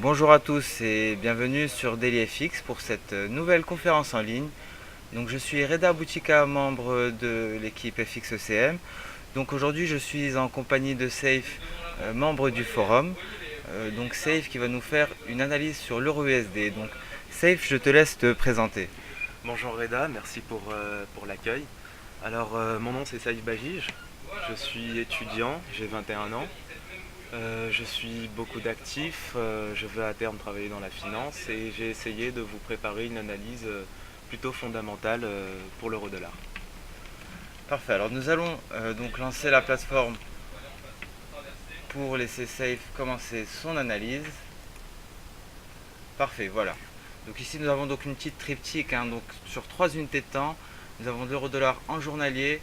Bonjour à tous et bienvenue sur DailyFX pour cette nouvelle conférence en ligne. Donc je suis Reda Boutika, membre de l'équipe FXECM. Donc aujourd'hui je suis en compagnie de Safe, membre du forum. Donc Safe qui va nous faire une analyse sur l'euro USD. Donc Safe, je te laisse te présenter. Bonjour Reda, merci pour l'accueil. Alors mon nom c'est Saïf Bajij, je suis étudiant, j'ai 21 ans. Je suis beaucoup d'actifs, je veux à terme travailler dans la finance et j'ai essayé de vous préparer une analyse plutôt fondamentale pour l'euro-dollar. Parfait, alors nous allons donc lancer la plateforme pour laisser Safe commencer son analyse. Parfait, voilà. Donc ici nous avons donc une petite triptyque, donc sur 3 unités de temps, nous avons l'euro-dollar en journalier,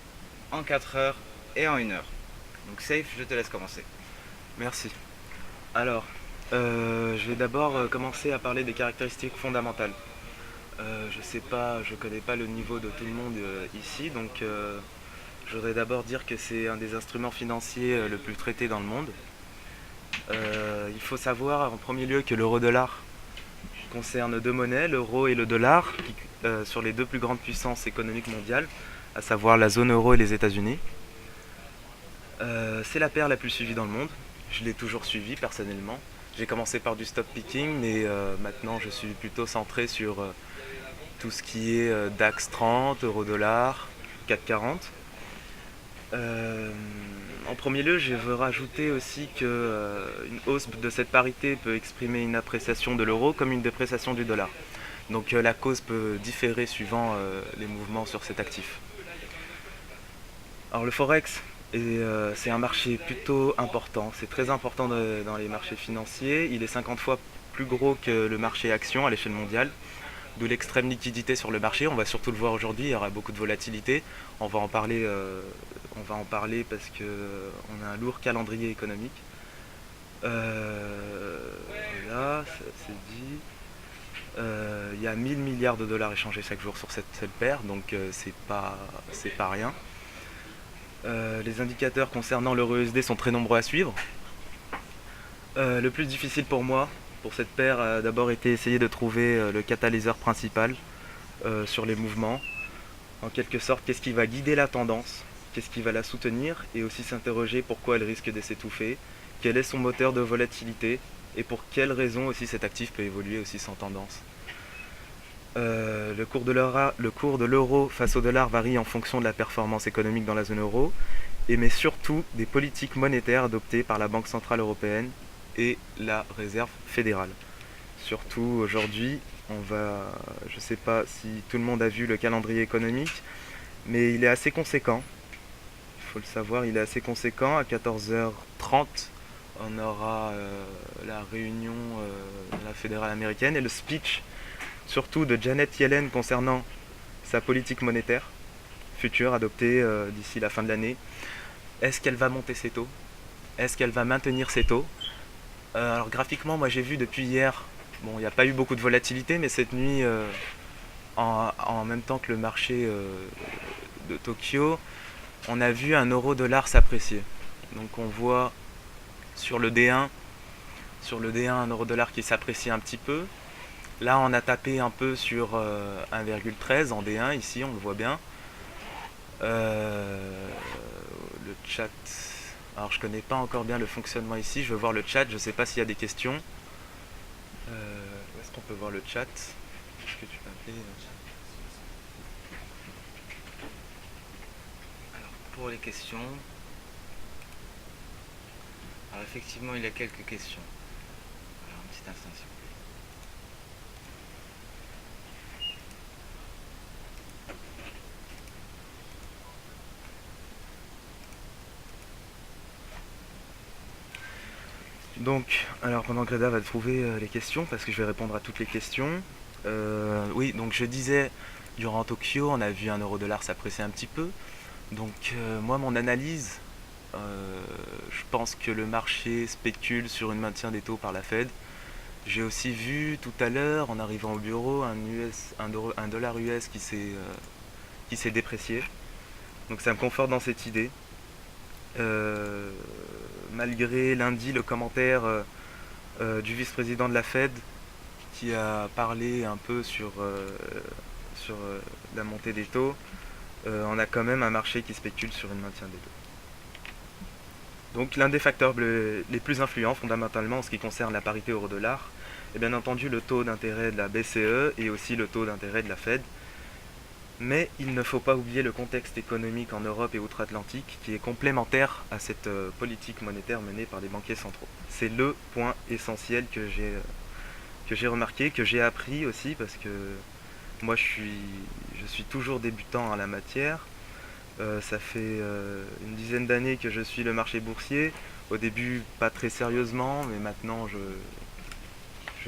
en 4 heures et en 1 heure. Donc Safe, je te laisse commencer. Merci. Alors, je vais d'abord commencer à parler des caractéristiques fondamentales. Je sais pas, je connais pas le niveau de tout le monde ici, donc je voudrais d'abord dire que c'est un des instruments financiers le plus traité dans le monde. Il faut savoir en premier lieu que l'euro-dollar concerne deux monnaies, l'euro et le dollar, sur les deux plus grandes puissances économiques mondiales, à savoir la zone euro et les États-Unis. C'est la paire la plus suivie dans le monde. Je l'ai toujours suivie personnellement. J'ai commencé par du stop picking, mais maintenant je suis plutôt centré sur tout ce qui est DAX 30, euro-dollar, CAC 40. En premier lieu, je veux rajouter aussi qu'une hausse de cette parité peut exprimer une appréciation de l'euro comme une dépréciation du dollar. Donc la cause peut différer suivant les mouvements sur cet actif. Alors le forex, c'est un marché plutôt important, c'est très important dans les marchés financiers. Il est 50 fois plus gros que le marché action à l'échelle mondiale, d'où l'extrême liquidité sur le marché. On va surtout le voir aujourd'hui, il y aura beaucoup de volatilité. On va en parler parce qu'on a un lourd calendrier économique. Voilà, c'est dit. Il y a 1000 milliards de dollars échangés chaque jour sur cette paire, donc c'est pas rien. Les indicateurs concernant l'euro USD sont très nombreux à suivre. Le plus difficile pour moi, pour cette paire, a d'abord été essayer de trouver le catalyseur principal sur les mouvements. En quelque sorte, qu'est-ce qui va guider la tendance, qu'est-ce qui va la soutenir, et aussi s'interroger pourquoi elle risque de s'étouffer, quel est son moteur de volatilité, et pour quelles raisons aussi cet actif peut évoluer aussi sans tendance. Le cours de l'euro face au dollar varie en fonction de la performance économique dans la zone euro, mais surtout des politiques monétaires adoptées par la Banque Centrale Européenne et la Réserve Fédérale. Surtout aujourd'hui, je ne sais pas si tout le monde a vu le calendrier économique, mais il est assez conséquent. Il faut le savoir, il est assez conséquent. À 14h30, on aura la réunion de la fédérale américaine et le speech surtout de Janet Yellen concernant sa politique monétaire future adoptée d'ici la fin de l'année. Est-ce qu'elle va monter ses taux? Est-ce qu'elle va maintenir ses taux? Alors graphiquement, moi j'ai vu depuis hier, bon, il n'y a pas eu beaucoup de volatilité, mais cette nuit, en même temps que le marché de Tokyo, on a vu un euro-dollar s'apprécier. Donc on voit sur le D1, un euro-dollar qui s'apprécie un petit peu. Là, on a tapé un peu sur 1,13 en D1, ici, on le voit bien. Le chat. Alors, je connais pas encore bien le fonctionnement ici. Je veux voir le chat. Je sais pas s'il y a des questions. Où est-ce qu'on peut voir le chat? Est-ce que tu peux appeler Alors pour les questions, alors effectivement il y a quelques questions. Alors un petit instant s'il vous plaît. Donc, alors pendant que Reda va trouver les questions, parce que je vais répondre à toutes les questions. Oui, donc je disais, durant Tokyo, on a vu un euro-dollar s'apprécier un petit peu. Donc, moi, mon analyse, je pense que le marché spécule sur un maintien des taux par la Fed. J'ai aussi vu tout à l'heure, en arrivant au bureau, un dollar US qui s'est déprécié. Donc ça me conforte dans cette idée. Malgré lundi le commentaire du vice-président de la Fed qui a parlé un peu sur la montée des taux. On a quand même un marché qui spécule sur une maintien des taux. Donc l'un des facteurs les plus influents fondamentalement en ce qui concerne la parité euro-dollar est bien entendu le taux d'intérêt de la BCE et aussi le taux d'intérêt de la Fed. Mais il ne faut pas oublier le contexte économique en Europe et outre-Atlantique qui est complémentaire à cette politique monétaire menée par les banquiers centraux. C'est le point essentiel que j'ai remarqué, que j'ai appris aussi parce que moi je suis toujours débutant en la matière. Ça fait une dizaine d'années que je suis le marché boursier. Au début pas très sérieusement, mais maintenant je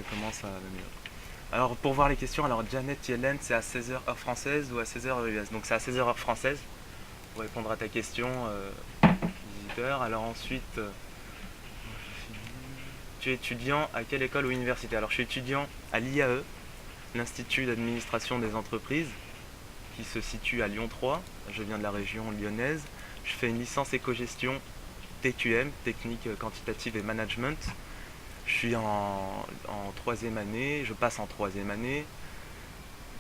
commence à m'améliorer. Alors pour voir les questions, alors Janet Yellen, c'est à 16 heures heure française ou à 16 heures heure US? Donc c'est à 16 heures heure française pour répondre à ta question, visiteur. Alors ensuite, tu es étudiant à quelle école ou université? Alors je suis étudiant à l'IAE, l'Institut d'administration des entreprises, qui se situe à Lyon 3. Je viens de la région lyonnaise. Je fais une licence éco-gestion TQM, technique quantitative et management. Je suis en troisième année, je passe en troisième année.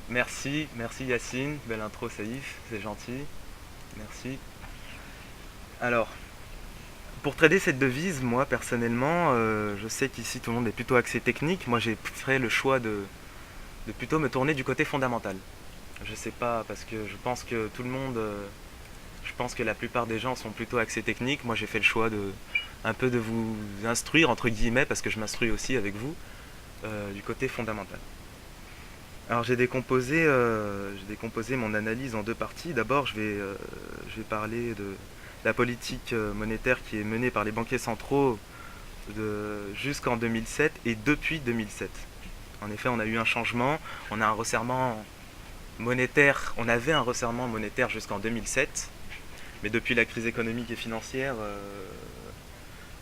Merci Yacine, belle intro Saïf, c'est gentil. Merci. Alors, pour trader cette devise, moi personnellement, je sais qu'ici tout le monde est plutôt axé technique. Moi j'ai fait le choix de plutôt me tourner du côté fondamental. Je sais pas, parce que je pense que tout le monde, je pense que la plupart des gens sont plutôt axés techniques. Moi j'ai fait le choix un peu de vous instruire, entre guillemets, parce que je m'instruis aussi avec vous, du côté fondamental. Alors j'ai décomposé mon analyse en deux parties. D'abord je vais parler de la politique monétaire qui est menée par les banquiers centraux jusqu'en 2007 et depuis 2007. En effet, on a eu un changement, on a un resserrement monétaire, on avait un resserrement monétaire jusqu'en 2007, mais depuis la crise économique et financière,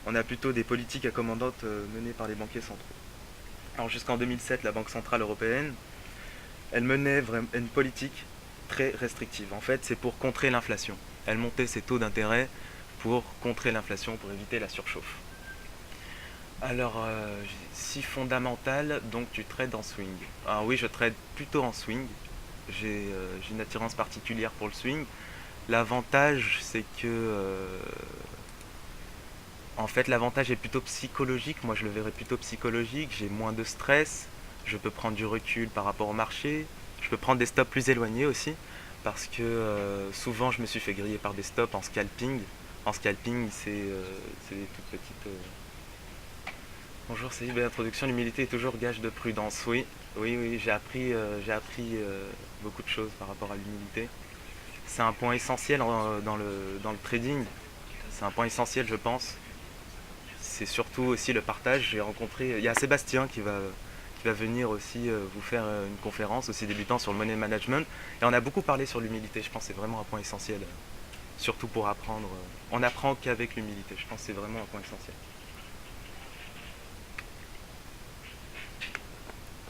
on a plutôt des politiques accommodantes menées par les banquiers centraux. Alors jusqu'en 2007, la Banque Centrale Européenne, elle menait une politique très restrictive. En fait, c'est pour contrer l'inflation. Elle montait ses taux d'intérêt pour contrer l'inflation, pour éviter la surchauffe. Alors, si fondamental, donc tu trades en swing. Alors oui, je trade plutôt en swing. J'ai une attirance particulière pour le swing. L'avantage, c'est que... en fait, l'avantage est plutôt psychologique. Moi, je le verrais plutôt psychologique. J'ai moins de stress. Je peux prendre du recul par rapport au marché. Je peux prendre des stops plus éloignés aussi. Parce que souvent, je me suis fait griller par des stops en scalping. En scalping, c'est des toutes petites... Bonjour, c'est Yves, l'introduction, l'humilité est toujours gage de prudence. Oui, j'ai appris beaucoup de choses par rapport à l'humilité. C'est un point essentiel dans le trading. C'est un point essentiel, je pense. C'est surtout aussi le partage. Il y a Sébastien qui va venir aussi vous faire une conférence aussi débutant sur le money management. Et on a beaucoup parlé sur l'humilité. Je pense que c'est vraiment un point essentiel. Surtout pour apprendre. On n'apprend qu'avec l'humilité. Je pense que c'est vraiment un point essentiel.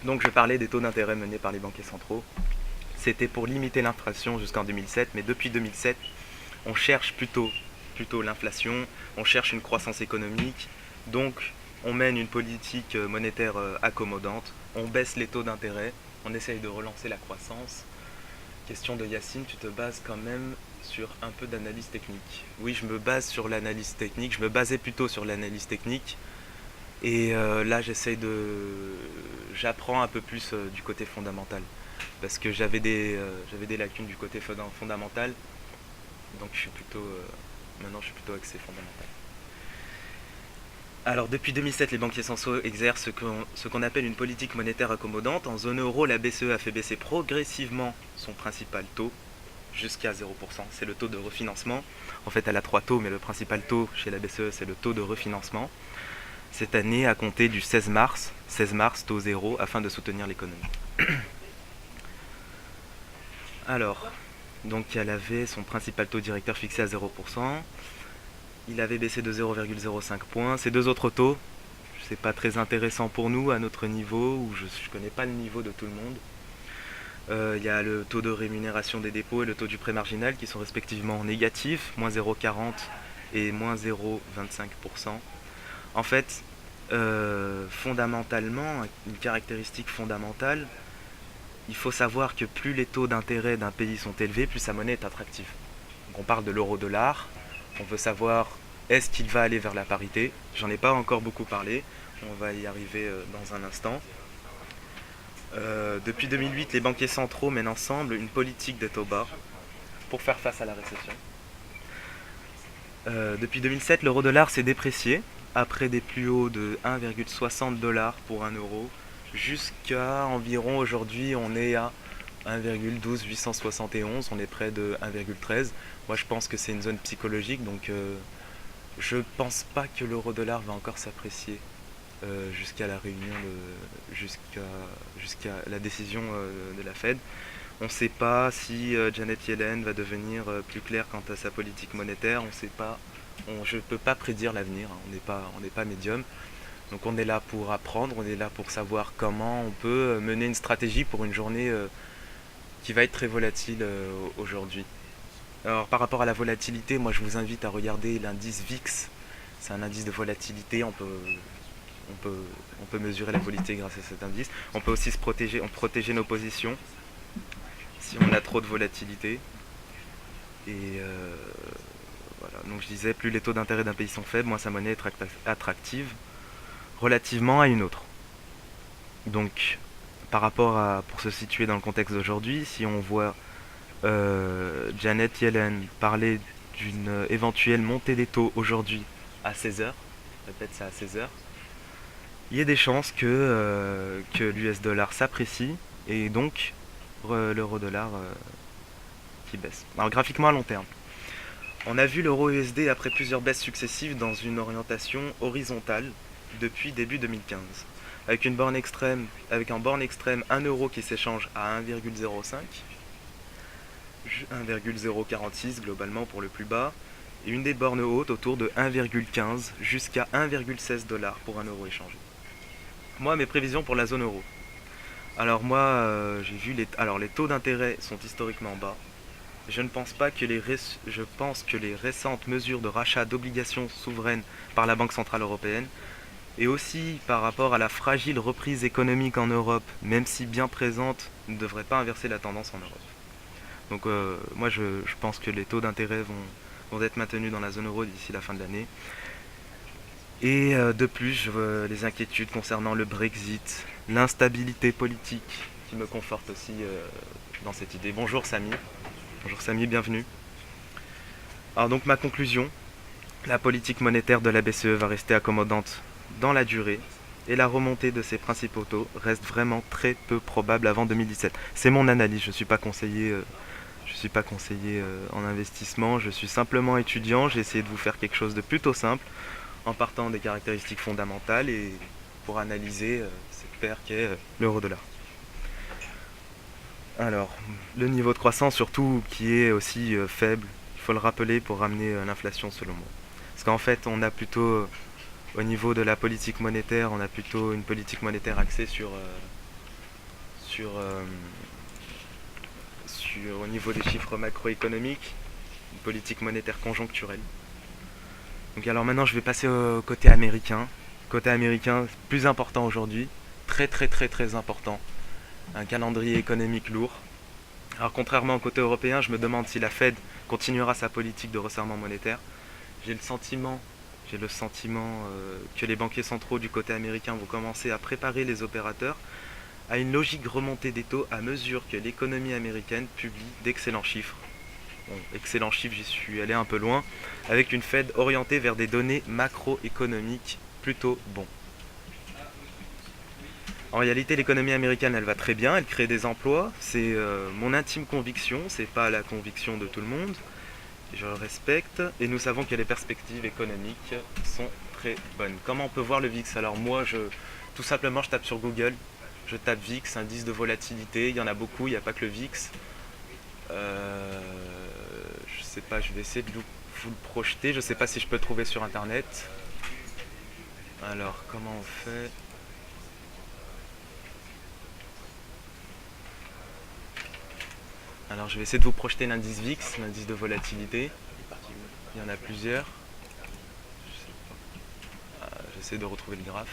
Donc je parlais des taux d'intérêt menés par les banquiers centraux. C'était pour limiter l'inflation jusqu'en 2007, mais depuis 2007, on cherche plutôt l'inflation, on cherche une croissance économique, donc on mène une politique monétaire accommodante, on baisse les taux d'intérêt, on essaye de relancer la croissance. Question de Yacine, tu te bases quand même sur un peu d'analyse technique. Oui, je me base sur l'analyse technique, je me basais plutôt sur l'analyse technique. Et là, j'apprends un peu plus du côté fondamental, parce que j'avais des lacunes du côté fondamental, donc maintenant je suis plutôt axé fondamental. Alors depuis 2007, les banquiers centraux exercent ce qu'on appelle une politique monétaire accommodante. En zone euro, la BCE a fait baisser progressivement son principal taux jusqu'à 0%. C'est le taux de refinancement. En fait, elle a trois taux, mais le principal taux chez la BCE, c'est le taux de refinancement. Cette année à compter du 16 mars, taux zéro, afin de soutenir l'économie. Alors, donc elle avait son principal taux directeur fixé à 0%. Il avait baissé de 0,05 points. Ces deux autres taux, c'est pas très intéressant pour nous à notre niveau, où je ne connais pas le niveau de tout le monde. Il y a le taux de rémunération des dépôts et le taux du prêt marginal qui sont respectivement négatifs, moins 0,40 et moins 0,25%. En fait, Fondamentalement, une caractéristique fondamentale, il faut savoir que plus les taux d'intérêt d'un pays sont élevés, plus sa monnaie est attractive. Donc on parle de l'euro-dollar, on veut savoir est-ce qu'il va aller vers la parité. J'en ai pas encore beaucoup parlé, on va y arriver dans un instant. Depuis 2008, les banquiers centraux mènent ensemble une politique de taux bas pour faire face à la récession. Depuis 2007, l'euro-dollar s'est déprécié après des plus hauts de 1,60 $ pour 1 euro jusqu'à environ aujourd'hui on est à 1,12871, on est près de 1,13. Moi je pense que c'est une zone psychologique, donc je pense pas que l'euro-dollar va encore s'apprécier jusqu'à la réunion jusqu'à la décision de la Fed. On ne sait pas si Janet Yellen va devenir plus claire quant à sa politique monétaire. On ne sait pas. Je ne peux pas prédire l'avenir. Hein. On n'est pas médium. Donc on est là pour apprendre. On est là pour savoir comment on peut mener une stratégie pour une journée qui va être très volatile aujourd'hui. Alors par rapport à la volatilité, moi je vous invite à regarder l'indice VIX. C'est un indice de volatilité. On peut mesurer la volatilité grâce à cet indice. On peut aussi protéger nos positions si on a trop de volatilité. Et voilà. Donc je disais, plus les taux d'intérêt d'un pays sont faibles, moins sa monnaie est attractive relativement à une autre. Donc par rapport à, pour se situer dans le contexte d'aujourd'hui, si on voit Janet Yellen parler d'une éventuelle montée des taux aujourd'hui à 16h, répète ça à 16h, il y a des chances que l'US dollar s'apprécie et donc l'euro-dollar qui baisse. Alors graphiquement à long terme, on a vu l'euro USD après plusieurs baisses successives dans une orientation horizontale depuis début 2015. Avec un borne extrême 1 euro qui s'échange à 1,05, 1,046 globalement pour le plus bas, et une des bornes hautes autour de 1,15 jusqu'à 1,16 $ pour 1 euro échangé. Moi, mes prévisions pour la zone euro. Alors moi, j'ai vu les taux d'intérêt sont historiquement bas. Je pense que les récentes mesures de rachat d'obligations souveraines par la Banque Centrale Européenne et aussi par rapport à la fragile reprise économique en Europe, même si bien présente, ne devraient pas inverser la tendance en Europe. Donc moi je pense que les taux d'intérêt vont être maintenus dans la zone euro d'ici la fin de l'année. Et de plus, je vois les inquiétudes concernant le Brexit, l'instabilité politique qui me conforte aussi dans cette idée. Bonjour Samy. Bonjour Samy, bienvenue. Alors donc ma conclusion, la politique monétaire de la BCE va rester accommodante dans la durée et la remontée de ses principaux taux reste vraiment très peu probable avant 2017. C'est mon analyse, je ne suis pas conseiller, en investissement, je suis simplement étudiant, j'ai essayé de vous faire quelque chose de plutôt simple en partant des caractéristiques fondamentales et pour analyser cette paire qu'est l'euro-dollar. Alors, le niveau de croissance surtout qui est aussi faible, il faut le rappeler pour ramener l'inflation selon moi. Parce qu'en fait, on a plutôt, au niveau de la politique monétaire, on a plutôt une politique monétaire axée au niveau des chiffres macroéconomiques, une politique monétaire conjoncturelle. Donc alors maintenant je vais passer au côté américain. Côté américain, plus important aujourd'hui, très important. Un calendrier économique lourd. Alors contrairement au côté européen, je me demande si la Fed continuera sa politique de resserrement monétaire. J'ai le sentiment que les banquiers centraux du côté américain vont commencer à préparer les opérateurs à une logique remontée des taux à mesure que l'économie américaine publie d'excellents chiffres. Bon, excellents chiffres, j'y suis allé un peu loin, avec une Fed orientée vers des données macroéconomiques plutôt bons. En réalité, l'économie américaine, elle va très bien, elle crée des emplois, c'est mon intime conviction, c'est pas la conviction de tout le monde, je le respecte, et nous savons que les perspectives économiques sont très bonnes. Comment on peut voir le VIX? Alors moi, tout simplement, je tape sur Google, je tape VIX, indice de volatilité, il y en a beaucoup, il n'y a pas que le VIX. Je sais pas, je vais essayer de vous le projeter, je sais pas si je peux le trouver sur internet. Alors, comment on fait? Alors, je vais essayer de vous projeter l'indice VIX, l'indice de volatilité. Il y en a plusieurs. Je j'essaie de retrouver le graphe.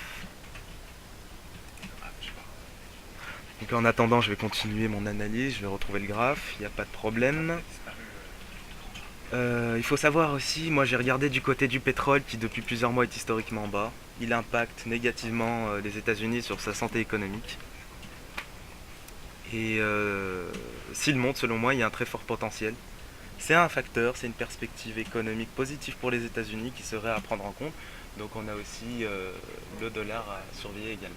Donc en attendant, je vais continuer mon analyse, je vais retrouver le graphe, il n'y a pas de problème. Il faut savoir aussi, moi j'ai regardé du côté du pétrole qui depuis plusieurs mois est historiquement bas. Il impacte négativement les États-Unis sur sa santé économique. Et s'il monte, selon moi, il y a un très fort potentiel. C'est un facteur, c'est une perspective économique positive pour les États-Unis qui serait à prendre en compte. Donc on a aussi le dollar à surveiller également.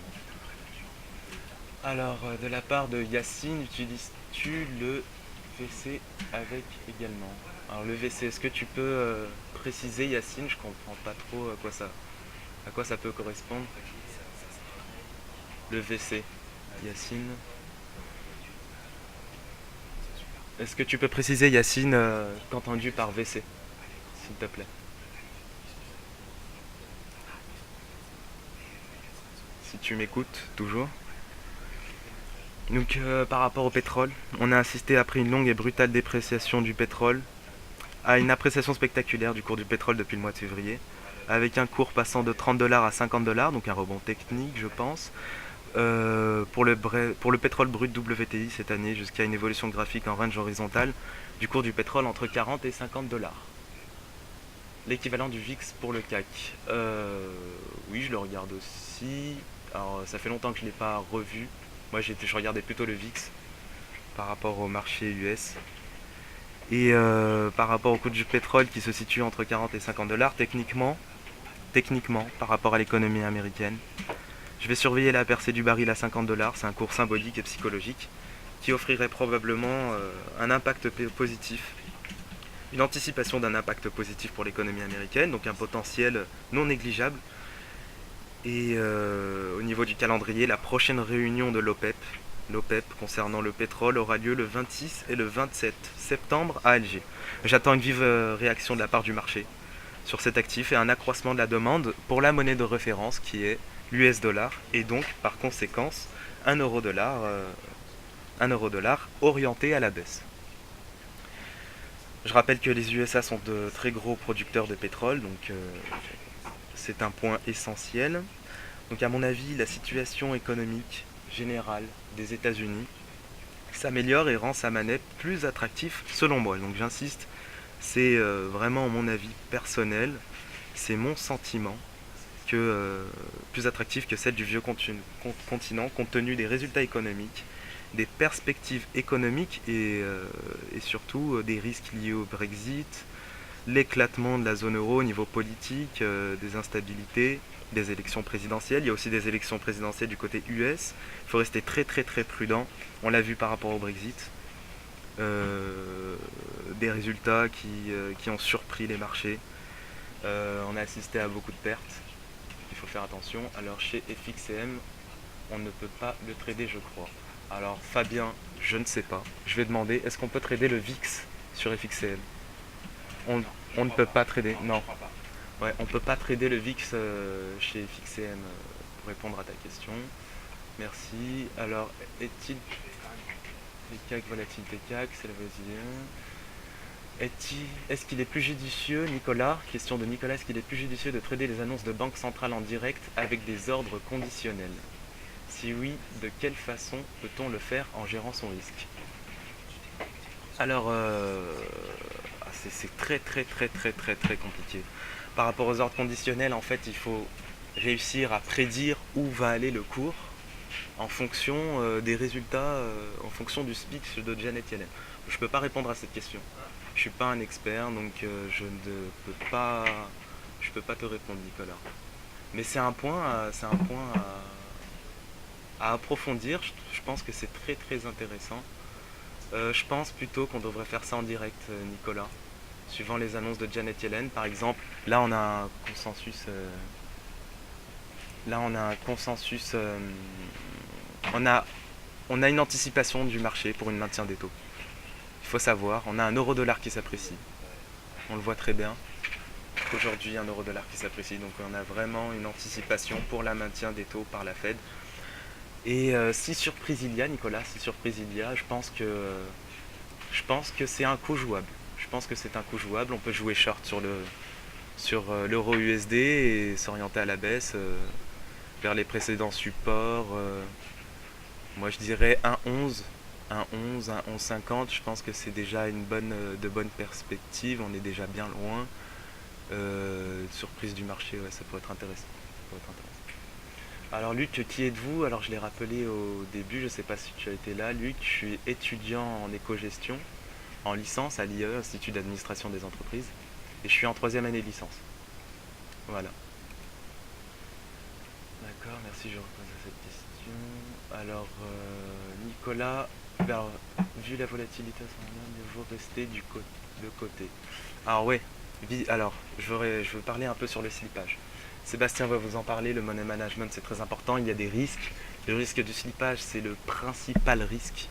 Alors, de la part de Yacine, utilises-tu le VC avec également? Alors le VC, est-ce que tu peux préciser Yacine? Je comprends pas trop à quoi ça peut correspondre. Le VC, Yacine. Est-ce que tu peux préciser Yacine qu'entendu par VC, s'il te plaît? Si tu m'écoutes toujours. Donc par rapport au pétrole, on a assisté après une longue et brutale dépréciation du pétrole à une appréciation spectaculaire du cours du pétrole depuis le mois de février, avec un cours passant de 30 dollars à 50 dollars, donc un rebond technique je pense, pour le pétrole brut WTI cette année, jusqu'à une évolution graphique en range horizontale du cours du pétrole entre 40 et 50 dollars. L'équivalent du VIX pour le CAC. Oui, je le regarde aussi. Alors ça fait longtemps que je ne l'ai pas revu. Moi je regardais plutôt le VIX par rapport au marché US. Et par rapport au coût du pétrole qui se situe entre 40 et 50 dollars, techniquement, par rapport à l'économie américaine, je vais surveiller la percée du baril à 50 dollars, c'est un cours symbolique et psychologique qui offrirait probablement un impact positif, une anticipation d'un impact positif pour l'économie américaine, donc un potentiel non négligeable. Et au niveau du calendrier, la prochaine réunion de l'OPEP concernant le pétrole aura lieu le 26 et le 27 septembre à Alger. J'attends une vive réaction de la part du marché sur cet actif et un accroissement de la demande pour la monnaie de référence qui est l'US dollar et donc par conséquence un euro dollar orienté à la baisse. Je rappelle que les USA sont de très gros producteurs de pétrole, donc c'est un point essentiel. Donc à mon avis, la situation économique générale des États-Unis s'améliore et rend sa monnaie plus attractive selon moi. Donc j'insiste, c'est vraiment mon avis personnel, c'est mon sentiment que plus attractive que celle du vieux continent compte tenu des résultats économiques, des perspectives économiques et surtout des risques liés au Brexit, l'éclatement de la zone euro au niveau politique, des instabilités, des élections présidentielles. Il y a aussi des élections présidentielles du côté US. Il faut rester très très très prudent. On l'a vu par rapport au Brexit. Des résultats qui ont surpris les marchés. On a assisté à beaucoup de pertes. Il faut faire attention. Alors chez FXCM, on ne peut pas le trader, je crois. Alors Fabien, je ne sais pas. Je vais demander, est-ce qu'on peut trader le VIX sur FXCM? On ne peut pas trader, non. Ouais, on ne peut pas trader le VIX chez FXCM pour répondre à ta question. Merci. Alors, est-il... Les CAC, volatilité CAC, c'est le brésilien. Est-ce qu'il est plus judicieux, Nicolas, question de Nicolas, est-ce qu'il est plus judicieux de trader les annonces de banque centrale en direct avec des ordres conditionnels? Si oui, de quelle façon peut-on le faire en gérant son risque? Alors, c'est très très très très très très compliqué. Par rapport aux ordres conditionnels, en fait, il faut réussir à prédire où va aller le cours en fonction des résultats, en fonction du speech de Janet Yellen. Je ne peux pas répondre à cette question. Je suis pas un expert, donc je ne peux pas te répondre, Nicolas. Mais c'est un point à approfondir. Je pense que c'est très très intéressant. Je pense plutôt qu'on devrait faire ça en direct, Nicolas. Suivant les annonces de Janet Yellen, par exemple, là on a un consensus. On a une anticipation du marché pour une maintien des taux. Il faut savoir, on a un euro-dollar qui s'apprécie. On le voit très bien. Aujourd'hui, un euro-dollar qui s'apprécie. Donc on a vraiment une anticipation pour la maintien des taux par la Fed. Et si surprise il y a, Nicolas, si surprise il y a, je pense que c'est un coup jouable. Je pense que c'est un coup jouable. On peut jouer short sur l'euro USD et s'orienter à la baisse vers les précédents supports. Moi je dirais 1,11, 1,11, 1,11,50. Je pense que c'est déjà de bonnes perspectives. On est déjà bien loin. Surprise du marché, ouais, ça pourrait être intéressant. Ça pourrait être intéressant. Alors Luc, qui êtes-vous? Alors je l'ai rappelé au début, je ne sais pas si tu as été là. Luc, je suis étudiant en éco-gestion, en licence à l'IAE, Institut d'administration des entreprises, et je suis en troisième année de licence. Voilà. D'accord, merci, je repose à cette question. Alors Nicolas, alors, vu la volatilité à ce moment, il faut rester de côté. Alors ouais, alors je veux parler un peu sur le slippage. Sébastien va vous en parler, le money management c'est très important, il y a des risques. Le risque du slippage c'est le principal risque.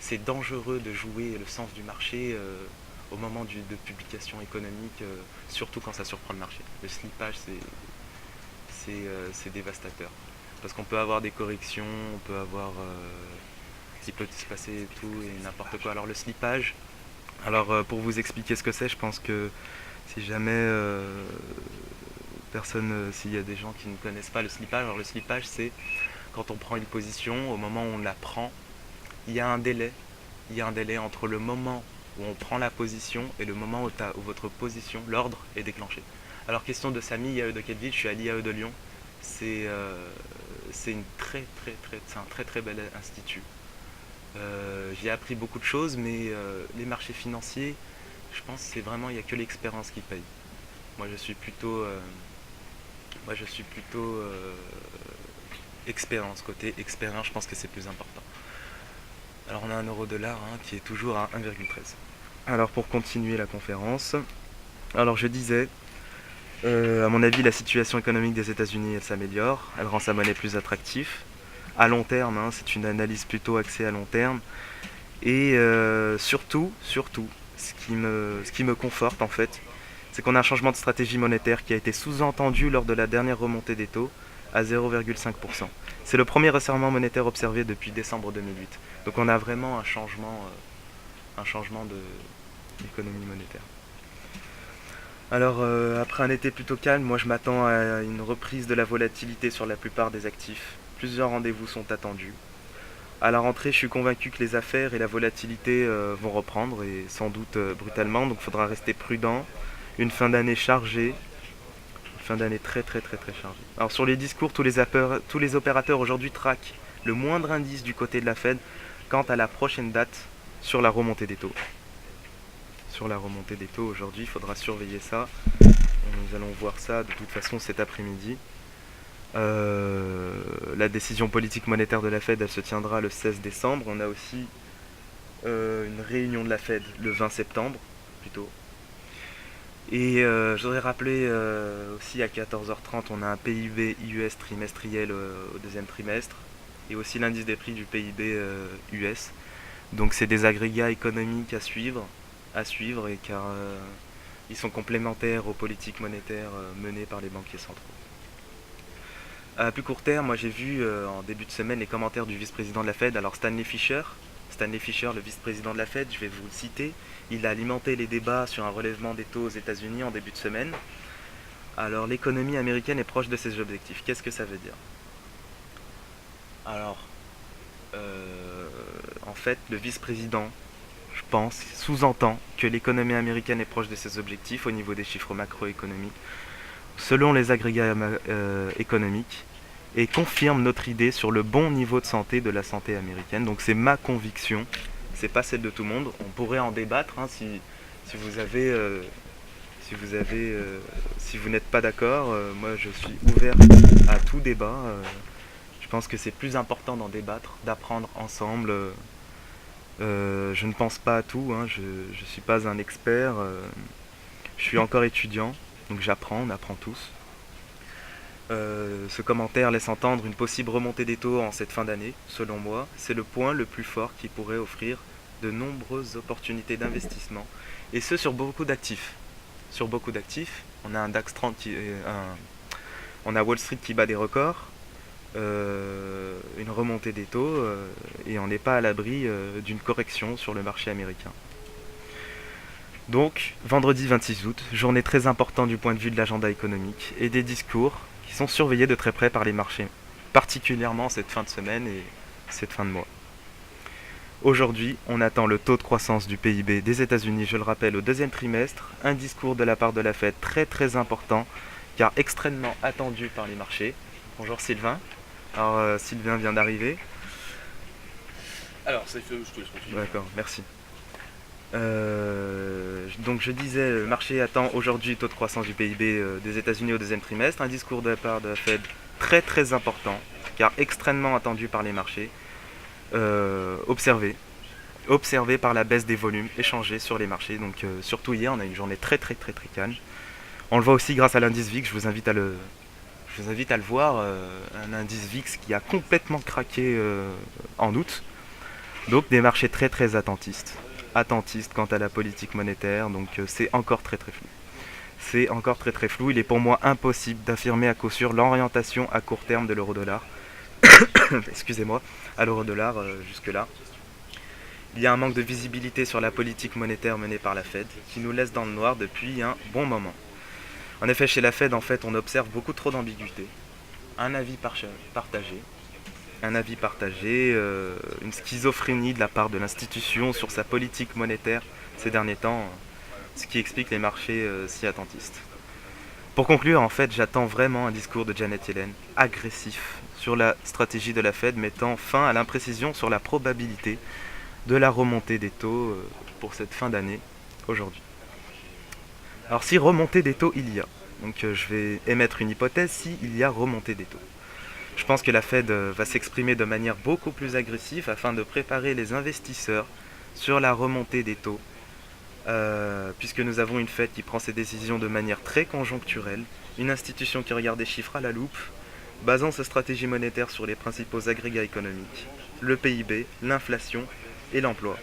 C'est dangereux de jouer le sens du marché au moment de publication économique, surtout quand ça surprend le marché. Le slippage c'est dévastateur. Parce qu'on peut avoir des corrections, on peut avoir... il peut se passer tout et n'importe quoi. Alors le slippage, alors pour vous expliquer ce que c'est, je pense que si jamais s'il y a des gens qui ne connaissent pas le slippage, alors le slippage c'est quand on prend une position, au moment où on la prend, il y a un délai. Il y a un délai entre le moment où on prend la position et le moment où votre position, l'ordre, est déclenché. Alors question de Samy, IAE de quelle ville? Je suis à l'IAE de Lyon. C'est un très très bel institut. J'ai appris beaucoup de choses, mais les marchés financiers, je pense que c'est vraiment, il n'y a que l'expérience qui paye. Moi je suis plutôt expérience, côté expérience, je pense que c'est plus important. Alors on a un euro-dollar qui est toujours à 1,13. Alors pour continuer la conférence, alors je disais, à mon avis la situation économique des États-Unis elle s'améliore, elle rend sa monnaie plus attractive. À long terme, c'est une analyse plutôt axée à long terme. Et surtout, ce qui me conforte en fait, c'est qu'on a un changement de stratégie monétaire qui a été sous-entendu lors de la dernière remontée des taux à 0,5%. C'est le premier resserrement monétaire observé depuis décembre 2008. Donc on a vraiment un changement d'économie monétaire. Alors après un été plutôt calme, moi je m'attends à une reprise de la volatilité sur la plupart des actifs. Plusieurs rendez-vous sont attendus. À la rentrée, je suis convaincu que les affaires et la volatilité vont reprendre, et sans doute brutalement, donc il faudra rester prudent. Une fin d'année chargée, une fin d'année très chargée. Alors sur les discours, tous les opérateurs aujourd'hui traquent le moindre indice du côté de la Fed quant à la prochaine date sur la remontée des taux. Sur la remontée des taux aujourd'hui, il faudra surveiller ça. Nous allons voir ça de toute façon cet après-midi. La décision politique monétaire de la Fed, elle se tiendra le 16 décembre. On a aussi une réunion de la Fed le 20 septembre, plutôt. Et je voudrais rappeler aussi à 14h30, on a un PIB US trimestriel au deuxième trimestre, et aussi l'indice des prix du PIB US. Donc c'est des agrégats économiques à suivre et car ils sont complémentaires aux politiques monétaires menées par les banquiers centraux. À plus court terme, moi j'ai vu en début de semaine les commentaires du vice-président de la Fed. Alors Stanley Fischer, le vice-président de la Fed, je vais vous le citer. Il a alimenté les débats sur un relèvement des taux aux États-Unis en début de semaine. Alors l'économie américaine est proche de ses objectifs. Qu'est-ce que ça veut dire? Alors, en fait, le vice-président, je pense, sous-entend que l'économie américaine est proche de ses objectifs au niveau des chiffres macroéconomiques, selon les agrégats économiques, et confirme notre idée sur le bon niveau de santé de la santé américaine. Donc c'est ma conviction, c'est pas celle de tout le monde. On pourrait en débattre si vous n'êtes pas d'accord. Moi je suis ouvert à tout débat. Je pense que c'est plus important d'en débattre, d'apprendre ensemble. Je ne pense pas à tout, je ne suis pas un expert. Je suis encore étudiant, donc j'apprends, on apprend tous. Ce commentaire laisse entendre une possible remontée des taux en cette fin d'année. Selon moi, c'est le point le plus fort qui pourrait offrir de nombreuses opportunités d'investissement, et ce sur beaucoup d'actifs. On a un DAX 30 on a Wall Street qui bat des records, une remontée des taux, et on n'est pas à l'abri d'une correction sur le marché américain. Donc, vendredi 26 août, journée très importante du point de vue de l'agenda économique et des discours qui sont surveillés de très près par les marchés, particulièrement cette fin de semaine et cette fin de mois. Aujourd'hui, on attend le taux de croissance du PIB des États-Unis, je le rappelle, au deuxième trimestre, un discours de la part de la Fed très très important, car extrêmement attendu par les marchés. Bonjour Sylvain. Alors Sylvain vient d'arriver. Alors, ça fait, je te laisse continuer. D'accord, merci. Donc je disais, le marché attend aujourd'hui le taux de croissance du PIB des États-Unis au deuxième trimestre, un discours de la part de la Fed très très important, car extrêmement attendu par les marchés, observé par la baisse des volumes échangés sur les marchés. Donc surtout hier, on a une journée très très très très calme. On le voit aussi grâce à l'indice VIX, je vous invite à le voir, un indice VIX qui a complètement craqué en août. Donc des marchés très très attentistes quant à la politique monétaire, donc c'est encore très très flou. C'est encore très très flou, il est pour moi impossible d'affirmer à coup sûr l'orientation à court terme de l'euro-dollar, excusez-moi, à l'euro-dollar jusque-là. Il y a un manque de visibilité sur la politique monétaire menée par la Fed, qui nous laisse dans le noir depuis un bon moment. En effet, chez la Fed, on observe beaucoup trop d'ambiguïté, un avis partagé, une schizophrénie de la part de l'institution sur sa politique monétaire ces derniers temps, ce qui explique les marchés si attentistes. Pour conclure, en fait, j'attends vraiment un discours de Janet Yellen agressif sur la stratégie de la Fed, mettant fin à l'imprécision sur la probabilité de la remontée des taux pour cette fin d'année aujourd'hui. Alors si remontée des taux il y a, donc je vais émettre une hypothèse s'il y a remontée des taux. Je pense que la Fed va s'exprimer de manière beaucoup plus agressive afin de préparer les investisseurs sur la remontée des taux, puisque nous avons une Fed qui prend ses décisions de manière très conjoncturelle, une institution qui regarde des chiffres à la loupe, basant sa stratégie monétaire sur les principaux agrégats économiques, le PIB, l'inflation et l'emploi,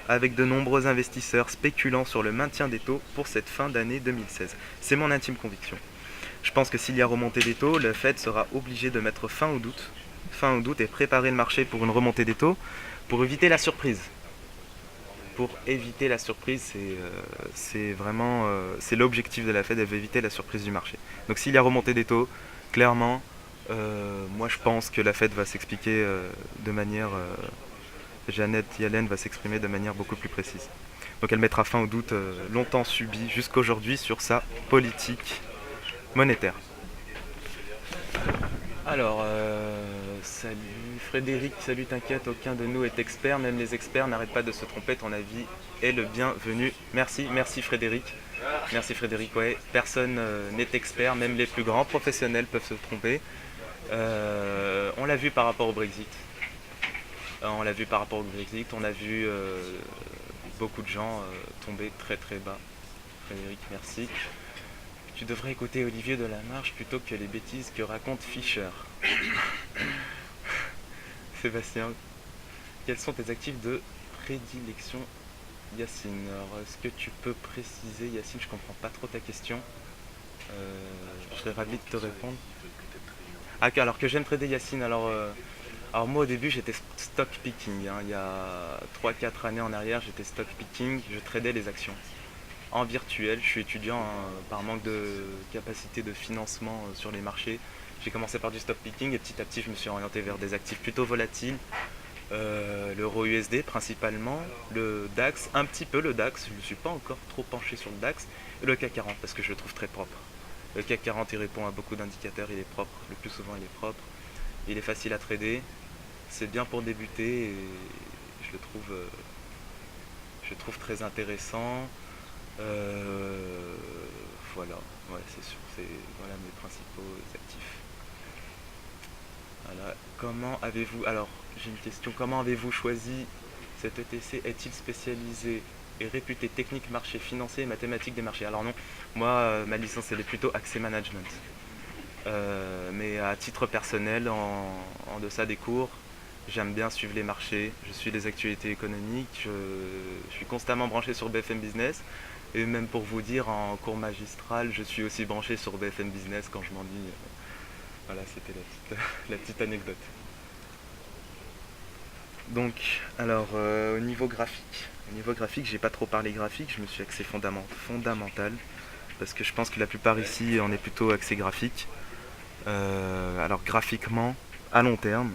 avec de nombreux investisseurs spéculant sur le maintien des taux pour cette fin d'année 2016. C'est mon intime conviction. Je pense que s'il y a remontée des taux, la Fed sera obligée de mettre fin au doute et préparer le marché pour une remontée des taux, pour éviter la surprise. C'est vraiment c'est l'objectif de la Fed, elle veut éviter la surprise du marché. Donc s'il y a remontée des taux, clairement, moi je pense que la Fed va s'expliquer de manière... Janet Yellen va s'exprimer de manière beaucoup plus précise. Donc elle mettra fin au doute longtemps subi jusqu'aujourd'hui sur sa politique monétaire. Alors, salut Frédéric, salut, t'inquiète, aucun de nous est expert, même les experts n'arrêtent pas de se tromper, ton avis est le bienvenu. Merci Frédéric. Merci Frédéric, ouais, personne n'est expert, même les plus grands professionnels peuvent se tromper. On l'a vu par rapport au Brexit. On a vu beaucoup de gens tomber très très bas. Frédéric, merci. Tu devrais écouter Olivier Delamarche plutôt que les bêtises que raconte Fischer. Sébastien, quels sont tes actifs de prédilection, Yacine? Alors, est-ce que tu peux préciser, Yacine? Je comprends pas trop ta question. Je serais ravi de te répondre. Ah, alors que j'aime trader, Yacine, alors moi au début j'étais stock picking, il y a 3-4 années en arrière j'étais stock picking, je tradais les actions en virtuel, je suis étudiant par manque de capacité de financement sur les marchés. J'ai commencé par du stock picking et petit à petit je me suis orienté vers des actifs plutôt volatiles, l'euro USD principalement, le DAX, un petit peu le DAX, je ne me suis pas encore trop penché sur le DAX, et le CAC 40 parce que je le trouve très propre. Le CAC 40 il répond à beaucoup d'indicateurs, il est propre, le plus souvent il est propre, il est facile à trader. C'est bien pour débuter et je le trouve très intéressant. Voilà, ouais, c'est sûr, c'est voilà mes principaux actifs. Voilà. J'ai une question, comment avez-vous choisi cet ETC? Est-il spécialisé et réputé technique marché financier et mathématiques des marchés? Alors non, moi ma licence elle est plutôt axée management. Mais à titre personnel, en deçà des cours, j'aime bien suivre les marchés, je suis les actualités économiques, je suis constamment branché sur BFM Business. Et même pour vous dire, en cours magistral, je suis aussi branché sur BFM Business quand je m'ennuie. Voilà, c'était la petite anecdote. Donc, alors, au niveau graphique, j'ai pas trop parlé graphique, je me suis axé fondamental, parce que je pense que la plupart ici, on est plutôt axé graphique. Alors, graphiquement, à long terme,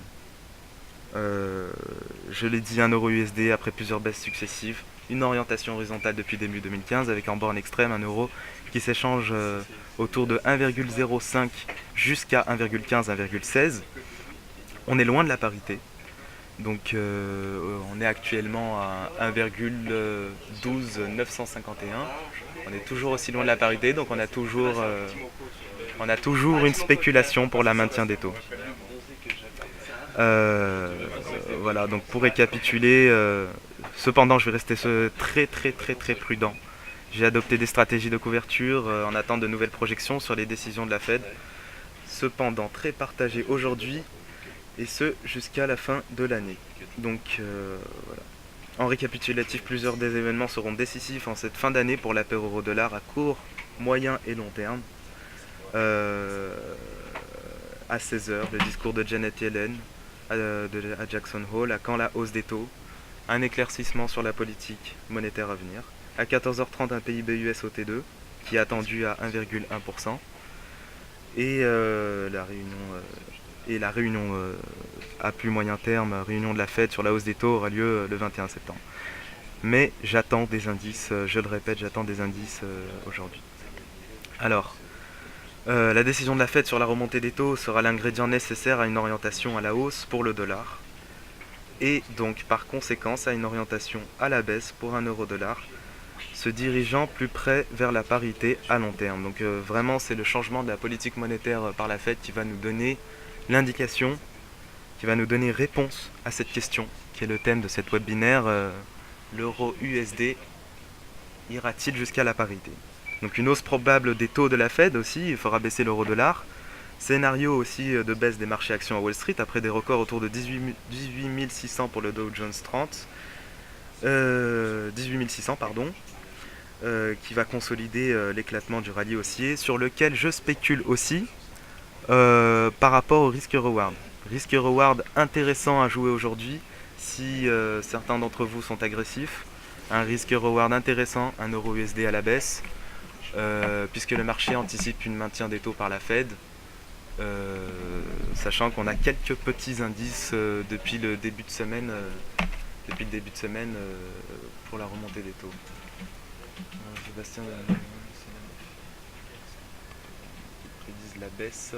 euh, je l'ai dit, 1 euro USD après plusieurs baisses successives, une orientation horizontale depuis début 2015, avec en borne extrême 1 euro qui s'échange autour de 1,05 jusqu'à 1,15, 1,16. On est loin de la parité. Donc on est actuellement à 1,12 951. On est toujours aussi loin de la parité, donc on a toujours une spéculation pour la maintien des taux. Euh, voilà, donc pour récapituler, cependant je vais rester très prudent. J'ai adopté des stratégies de couverture en attente de nouvelles projections sur les décisions de la Fed. Cependant très partagées aujourd'hui et ce jusqu'à la fin de l'année. Donc voilà. En récapitulatif, plusieurs des événements seront décisifs en cette fin d'année pour la paire euro-dollar à court, moyen et long terme. Euh, à 16h, le discours de Janet Yellen à Jackson Hole, à quand la hausse des taux, un éclaircissement sur la politique monétaire à venir. À 14h30, un PIB US au T2 qui est attendu à 1,1%. Et la réunion à plus moyen terme, réunion de la Fed sur la hausse des taux aura lieu le 21 septembre. Mais j'attends des indices, je le répète, j'attends des indices aujourd'hui. Alors, la décision de la Fed sur la remontée des taux sera l'ingrédient nécessaire à une orientation à la hausse pour le dollar et donc par conséquence à une orientation à la baisse pour 1 euro-dollar, se dirigeant plus près vers la parité à long terme. Donc vraiment c'est le changement de la politique monétaire par la Fed qui va nous donner l'indication, qui va nous donner réponse à cette question qui est le thème de cette webinaire, l'euro USD ira-t-il jusqu'à la parité? Donc une hausse probable des taux de la Fed aussi, il fera baisser l'euro-dollar. Scénario aussi de baisse des marchés actions à Wall Street après des records autour de 18 600 pour le Dow Jones 30. 18 600 pardon, qui va consolider l'éclatement du rallye haussier, sur lequel je spécule aussi par rapport au risque-reward. Risque-reward intéressant à jouer aujourd'hui si certains d'entre vous sont agressifs. Un risque-reward intéressant, 1 euro USD à la baisse, puisque le marché anticipe une maintien des taux par la Fed, sachant qu'on a quelques petits indices depuis le début de semaine, pour la remontée des taux. Sébastien prédisent la baisse,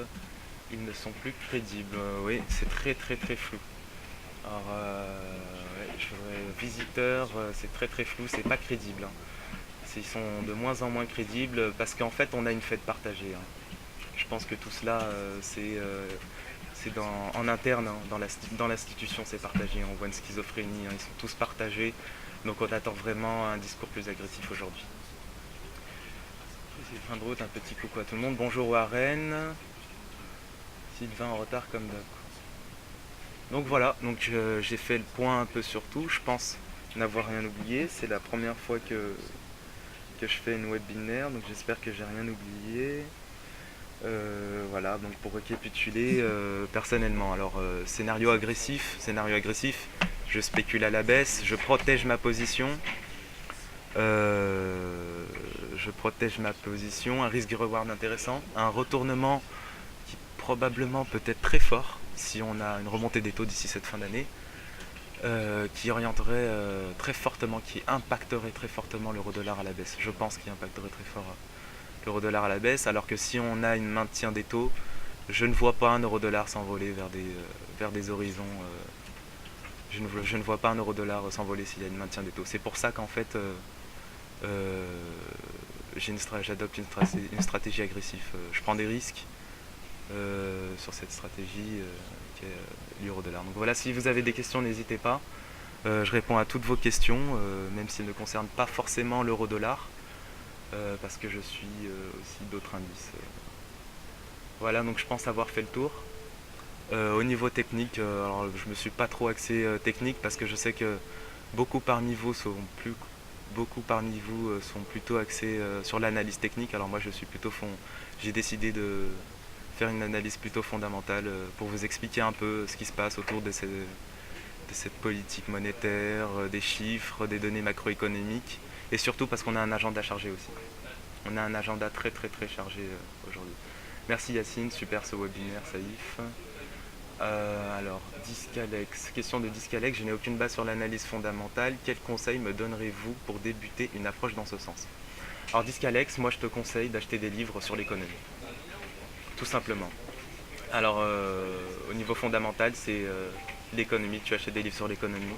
ils ne sont plus crédibles. Oui, c'est très flou. Alors, je voudrais visiteurs, c'est très flou, c'est pas crédible. Ils sont de moins en moins crédibles parce qu'en fait on a une fête partagée. Je pense que tout cela en interne, dans l'institution c'est partagé, on voit une schizophrénie, ils sont tous partagés, donc on attend vraiment un discours plus agressif aujourd'hui. C'est fin de route, un petit coucou à tout le monde, bonjour Warren, Sylvain en retard comme d'hab. Donc voilà, donc j'ai fait le point un peu sur tout, je pense n'avoir rien oublié, c'est la première fois que je fais une webinaire, donc j'espère que j'ai rien oublié. Voilà, donc pour récapituler, personnellement, alors scénario agressif, je spécule à la baisse, je protège ma position, un risque-reward intéressant, un retournement qui probablement peut être très fort si on a une remontée des taux d'ici cette fin d'année, qui orienterait très fortement, qui impacterait très fortement l'euro-dollar à la baisse. Je pense qu'il impacterait très fort l'euro-dollar à la baisse, alors que si on a un maintien des taux, je ne vois pas un euro-dollar s'envoler vers des horizons. Je ne vois pas un euro-dollar s'envoler s'il y a un maintien des taux. C'est pour ça qu'en fait, j'adopte une stratégie agressive. Je prends des risques sur cette stratégie qui est l'euro-dollar. Donc voilà, si vous avez des questions, n'hésitez pas. Je réponds à toutes vos questions, même s'ils ne concernent pas forcément l'euro-dollar, parce que je suis aussi d'autres indices. Voilà, donc je pense avoir fait le tour. Au niveau technique, alors je me suis pas trop axé technique parce que je sais que beaucoup parmi vous sont plutôt axés sur l'analyse technique. Alors moi j'ai décidé de faire une analyse plutôt fondamentale pour vous expliquer un peu ce qui se passe autour cette politique monétaire, des chiffres, des données macroéconomiques, et surtout parce qu'on a un agenda chargé aussi. On a un agenda très très très chargé aujourd'hui. Merci Yacine, super ce webinaire, Saïf. Alors, Discalex, question de Discalex, je n'ai aucune base sur l'analyse fondamentale. Quels conseils me donnerez-vous pour débuter une approche dans ce sens? Alors Discalex, moi je te conseille d'acheter des livres sur l'économie, tout simplement. Alors au niveau fondamental, c'est l'économie, tu achètes des livres sur l'économie.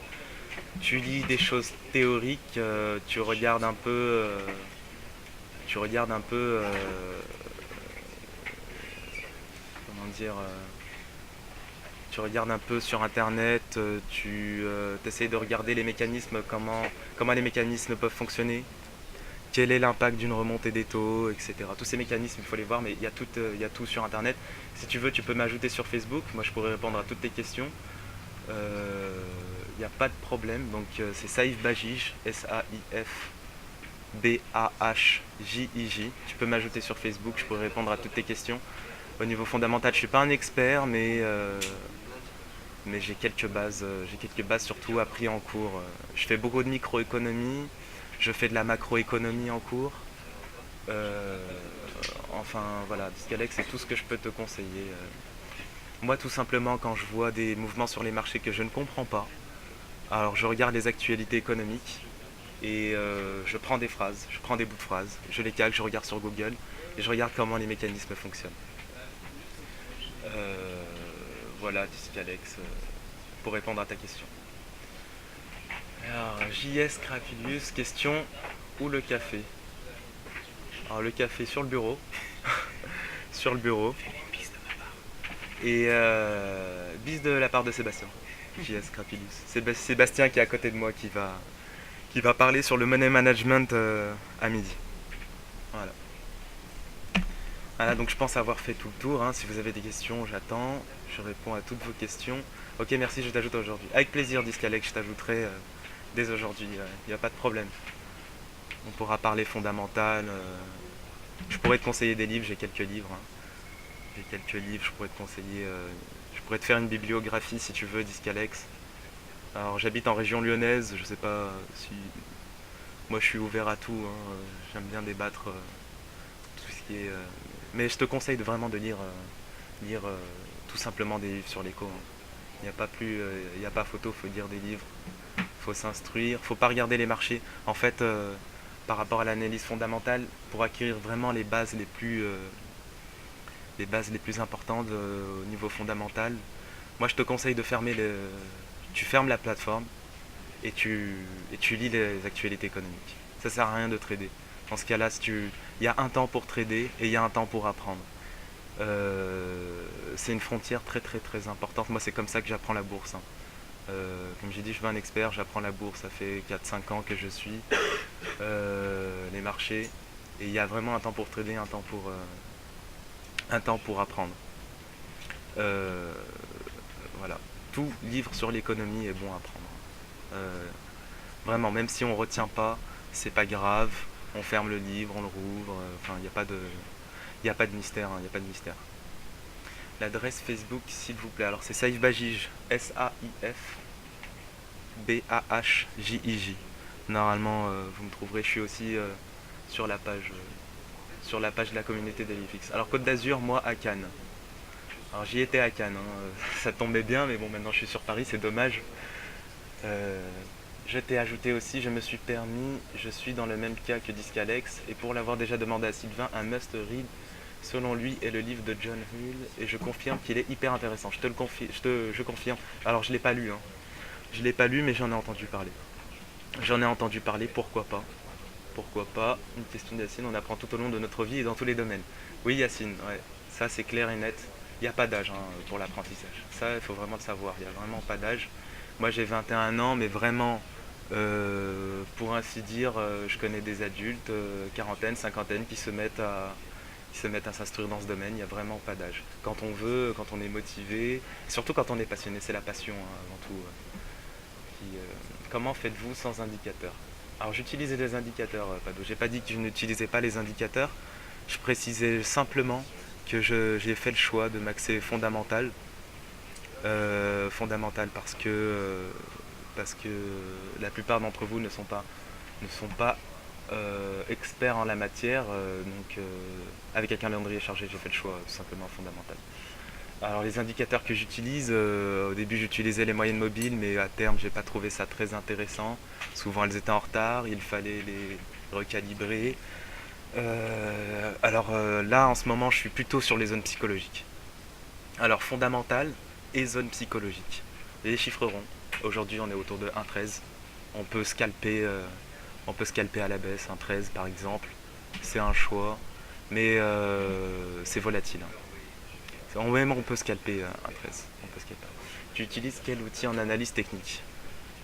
Tu lis des choses théoriques, tu regardes un peu, comment dire, tu regardes un peu sur internet, tu essayes de regarder les mécanismes, comment les mécanismes peuvent fonctionner, quel est l'impact d'une remontée des taux, etc. Tous ces mécanismes, il faut les voir, mais il y a tout sur internet. Si tu veux, tu peux m'ajouter sur Facebook, moi je pourrais répondre à toutes tes questions. Il n'y a pas de problème, donc c'est Saïf Bajij, S-A-I-F B-A-H-J-I-J. Tu peux m'ajouter sur Facebook, je pourrais répondre à toutes tes questions. Au niveau fondamental, je ne suis pas un expert, mais j'ai quelques bases, surtout appris en cours. Je fais beaucoup de microéconomie, je fais de la macroéconomie en cours. Enfin voilà, Discalex, c'est tout ce que je peux te conseiller. Moi tout simplement, quand je vois des mouvements sur les marchés que je ne comprends pas, alors je regarde les actualités économiques et je prends des phrases, je prends des bouts de phrases, je les calque, je regarde sur Google et je regarde comment les mécanismes fonctionnent. Voilà, Discalex, pour répondre à ta question. Alors, JS Crapulus, question, où le café? Alors le café sur le bureau, sur le bureau. Et bis de la part de Sébastien, JS Crapulus. C'est Sébastien qui est à côté de moi qui va parler sur le money management à midi. Voilà. Voilà, donc je pense avoir fait tout le tour. Hein. Si vous avez des questions, j'attends. Je réponds à toutes vos questions. Ok, merci, je t'ajoute aujourd'hui. Avec plaisir, Discalex, je t'ajouterai dès aujourd'hui. Il n'y a pas de problème. On pourra parler fondamental. Je pourrais te conseiller des livres, j'ai quelques livres. Hein. J'ai quelques livres, je pourrais te conseiller. Je pourrais te faire une bibliographie si tu veux, Discalex. Alors j'habite en région lyonnaise, je sais pas si. Moi je suis ouvert à tout, hein. J'aime bien débattre tout ce qui est. Mais je te conseille vraiment de lire tout simplement des livres sur l'éco. Hein. Il n'y a pas photo, faut lire des livres, faut s'instruire, faut pas regarder les marchés. En fait, par rapport à l'analyse fondamentale, pour acquérir vraiment les bases les plus importantes au niveau fondamental, moi je te conseille de tu fermes la plateforme et tu lis les actualités économiques. Ça sert à rien de trader. Dans ce cas-là, il y a un temps pour trader et il y a un temps pour apprendre. C'est une frontière très très très importante. Moi c'est comme ça que j'apprends la bourse. Hein. Comme j'ai dit, je veux un expert, j'apprends la bourse, ça fait 4-5 ans que je suis les marchés. Et il y a vraiment un temps pour trader, un temps pour apprendre. Voilà. Tout livre sur l'économie est bon à prendre. Vraiment, même si on ne retient pas, c'est pas grave. On ferme le livre, on le rouvre. Enfin, il n'y a pas de mystère. Hein, y a pas de mystère. L'adresse Facebook, s'il vous plaît. Alors, c'est Saïf Bajij. S-A-I-F B-A-H-J-I-J. Normalement, vous me trouverez. Je suis aussi sur la page de la communauté d'Elifix. Alors, Côte d'Azur, moi, à Cannes. Alors, j'y étais à Cannes. Hein. Ça tombait bien, mais bon, maintenant je suis sur Paris, c'est dommage. Je t'ai ajouté aussi, je me suis permis, je suis dans le même cas que Discalex, et pour l'avoir déjà demandé à Sylvain, un must-read, selon lui, est le livre de John Hill, et je confirme qu'il est hyper intéressant. Je confirme. Alors, je ne l'ai pas lu, hein. Je ne l'ai pas lu, mais j'en ai entendu parler. Pourquoi pas? Pourquoi pas? Une question de Yacine, on apprend tout au long de notre vie et dans tous les domaines. Oui, Yacine, ouais, ça c'est clair et net. Il n'y a pas d'âge hein, pour l'apprentissage. Ça, il faut vraiment le savoir. Il n'y a vraiment pas d'âge. Moi, j'ai 21 ans, mais vraiment, pour ainsi dire, je connais des adultes, quarantaine, cinquantaine, qui se mettent à s'instruire dans ce domaine. Il n'y a vraiment pas d'âge. Quand on veut, quand on est motivé, et surtout quand on est passionné, c'est la passion hein, avant tout. Comment faites-vous sans indicateur? Alors, j'utilisais des indicateurs, Pado. J'ai pas dit que je n'utilisais pas les indicateurs. Je précisais simplement que j'ai fait le choix de m'axer fondamental Fondamentale parce que la plupart d'entre vous ne sont pas experts en la matière. Avec un calendrier chargé, j'ai fait le choix tout simplement fondamental. Alors les indicateurs que j'utilise, au début j'utilisais les moyennes mobiles, mais à terme j'ai pas trouvé ça très intéressant. Souvent elles étaient en retard, il fallait les recalibrer. Là en ce moment je suis plutôt sur les zones psychologiques. Alors fondamentales et zones psychologiques. Les chiffres ronds. Aujourd'hui on est autour de 1,13. On peut scalper, on peut scalper à la baisse, 1,13 par exemple. C'est un choix, mais c'est volatile, hein. Même on peut scalper un 13. On peut scalper. Tu utilises quel outil en analyse technique?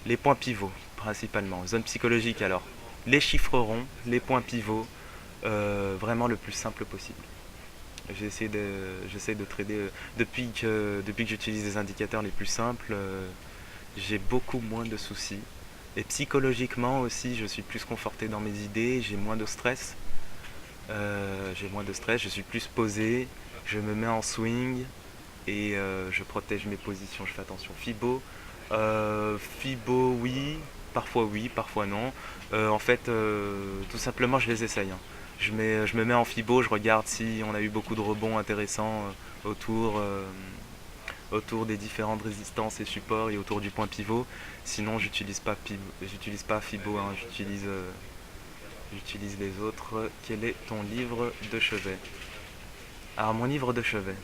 Les points pivots, principalement. Zone psychologique, alors. Les chiffres ronds, les points pivots, vraiment le plus simple possible. J'essaie de trader. Depuis que j'utilise des indicateurs les plus simples, j'ai beaucoup moins de soucis. Et psychologiquement aussi, je suis plus conforté dans mes idées, j'ai moins de stress, je suis plus posé, je me mets en swing et je protège mes positions, je fais attention. Fibo oui, parfois non. En fait, tout simplement, je les essaye, hein. Je me mets en Fibo, je regarde si on a eu beaucoup de rebonds intéressants autour des différentes résistances et supports et autour du point pivot. Sinon, j'utilise pas Fibo, hein, j'utilise les autres. Quel est ton livre de chevet? Alors, mon livre de chevet.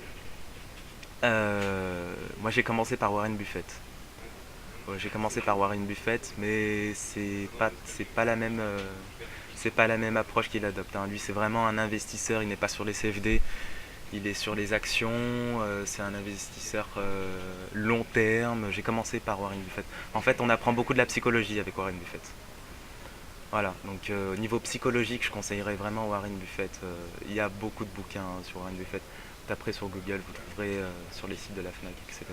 Moi, j'ai commencé par Warren Buffett. Ouais, j'ai commencé par Warren Buffett, mais c'est pas la même approche qu'il adopte, hein. Lui, c'est vraiment un investisseur. Il n'est pas sur les CFD, il est sur les actions. C'est un investisseur long terme. J'ai commencé par Warren Buffett. En fait, on apprend beaucoup de la psychologie avec Warren Buffett. Voilà, donc au niveau psychologique, je conseillerais vraiment Warren Buffett. Il y a beaucoup de bouquins, hein, sur Warren Buffett. Taperez sur Google, vous trouverez sur les sites de la FNAC, etc.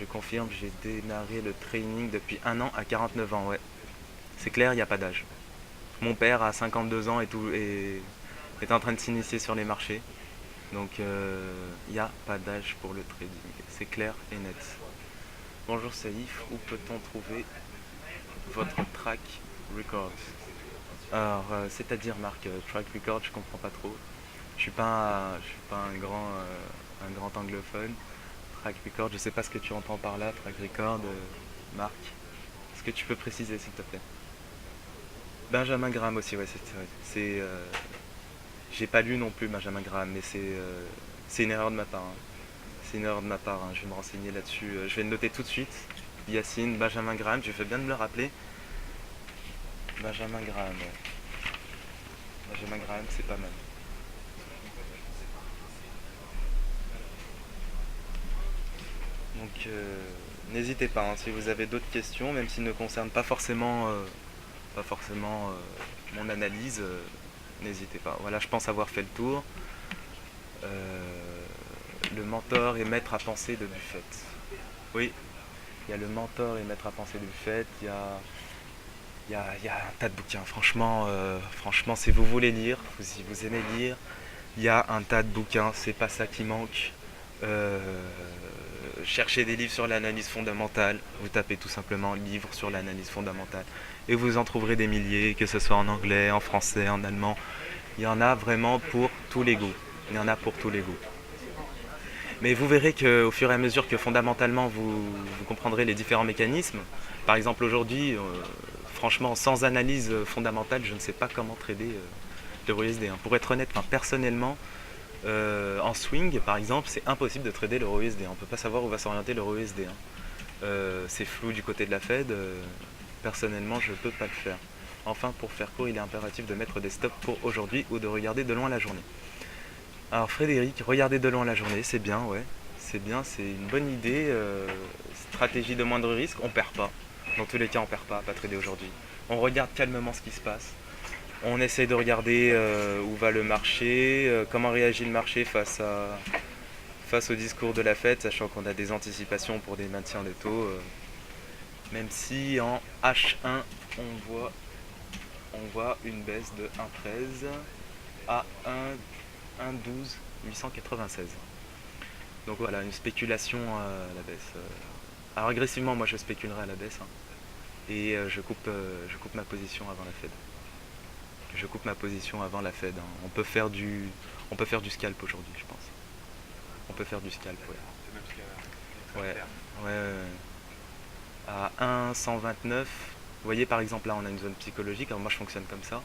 Je confirme, j'ai démarré le training depuis 1 an à 49 ans, ouais. C'est clair, il n'y a pas d'âge. Mon père a 52 ans et est en train de s'initier sur les marchés. Donc il n'y a pas d'âge pour le trading. C'est clair et net. Bonjour Saïf, où peut-on trouver votre track record? Alors, c'est-à-dire Marc, track record, je comprends pas trop. Je suis pas un grand anglophone. Track record, je sais pas ce que tu entends par là, track record, Marc. Est-ce que tu peux préciser s'il te plaît? Benjamin Graham aussi, ouais, c'est vrai. J'ai pas lu non plus Benjamin Graham, mais c'est une erreur de ma part, hein. C'est une erreur de ma part, hein. Je vais me renseigner là-dessus. Je vais le noter tout de suite. Yacine, Benjamin Graham, tu fais bien de me le rappeler. Benjamin Graham, ouais. Benjamin Graham, c'est pas mal. Donc n'hésitez pas, hein, si vous avez d'autres questions, même s'ils ne concernent pas forcément mon analyse, n'hésitez pas. Voilà, je pense avoir fait le tour. Le mentor et maître à penser de Buffett. Oui, il y a le mentor et maître à penser de Buffett, il y a un tas de bouquins. Franchement, si vous voulez lire, si vous aimez lire, il y a un tas de bouquins, c'est pas ça qui manque. Euh, Cherchez des livres sur l'analyse fondamentale, vous tapez tout simplement livres sur l'analyse fondamentale et vous en trouverez des milliers, que ce soit en anglais, en français, en allemand. Il y en a vraiment pour tous les goûts. Il y en a pour tous les goûts. Mais vous verrez qu'au fur et à mesure que fondamentalement vous comprendrez les différents mécanismes, par exemple aujourd'hui, franchement, sans analyse fondamentale, je ne sais pas comment trader l'euro USD, hein. Pour être honnête, enfin, personnellement, en swing, par exemple, c'est impossible de trader l'euro USD. On ne peut pas savoir où va s'orienter l'euro USD, hein. C'est flou du côté de la Fed. Personnellement, je ne peux pas le faire. Enfin, pour faire court, il est impératif de mettre des stops pour aujourd'hui ou de regarder de loin la journée. Alors Frédéric, regarder de loin la journée, c'est bien, ouais. C'est bien, c'est une bonne idée. Stratégie de moindre risque, on perd pas. Dans tous les cas, on perd pas à pas trader aujourd'hui. On regarde calmement ce qui se passe. On essaie de regarder où va le marché, comment réagit le marché face au discours de la Fed, sachant qu'on a des anticipations pour des maintiens des taux. Même si en H1, on voit une baisse de 1,13 à 1,12 896. Donc voilà, une spéculation à la baisse. Alors agressivement, moi je spéculerai à la baisse, hein. Et je coupe ma position avant la Fed. Je coupe ma position avant la Fed, hein. On peut faire du scalp aujourd'hui, je pense. On peut faire du scalp, ouais. Ouais, ouais, ouais, ouais. À 1,129, vous voyez par exemple là on a une zone psychologique, alors moi je fonctionne comme ça.